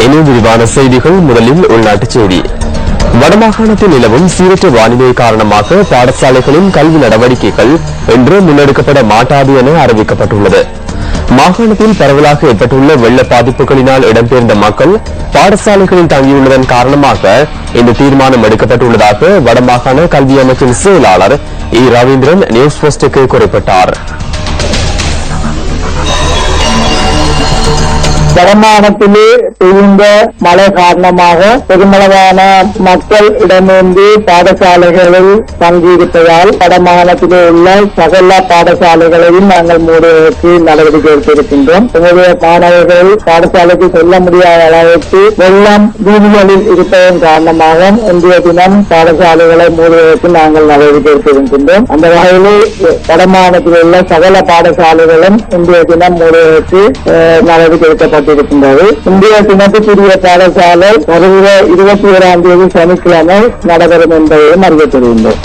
இனி விரிவான செய்திகள். முதலில் உள்நாட்டுச் செய்தி. வடமாகாணத்தில் நிலவும் சீரற்ற வானிலை காரணமாக பாடசாலைகளின் கல்வி நடவடிக்கைகள் இன்று முன்னெடுக்கப்பட மாட்டாது என அறிவிக்கப்பட்டுள்ளது. மாகாணத்தில் பரவலாக ஏற்பட்டுள்ள வெள்ள பாதிப்புகளினால் இடம்பெயர்ந்த மக்கள் பாடசாலைகளில் தங்கியுள்ளதன் காரணமாக இந்த தீர்மானம் எடுக்கப்பட்டுள்ளதாக வடமாகாண கல்வி அமைச்சின் செயலாளர் இ. ரவீந்திரன் நியூஸ் போஸ்டுக்கு குறிப்பிட்டார். வடமாகாணத்திலே பெய்த மழை காரணமாக பெருமளவான மக்கள் இடமிருந்து பாடசாலைகளில் தங்கியிருப்பதால் வடமாகாணத்திலே உள்ள சகல பாடசாலைகளையும் நாங்கள் மூடுவதற்கு நடவடிக்கை எடுத்திருக்கின்றோம். எங்களுடைய மாணவர்கள் பாடசாலைக்கு செல்ல முடியாத அளவுக்கு வெள்ளம் வீதிகளில் இருப்பதன் காரணமாக இன்றைய தினம் பாடசாலைகளை மூடுவதற்கு நாங்கள் நடவடிக்கை எடுத்திருக்கின்றோம். அந்த வகையிலே வடமாகாணத்தில் உள்ள சகல பாடசாலைகளும் இன்றைய தினம் மூடுவதற்கு நடவடிக்கை எடுக்கப்பட்டது. இந்திய தினத்துக்குரிய பாடசாலை வருகிற 21ஆம் தேதி சனிக்கிழமை நடைபெறும் என்பதையும் அறிவித்திருந்தோம்.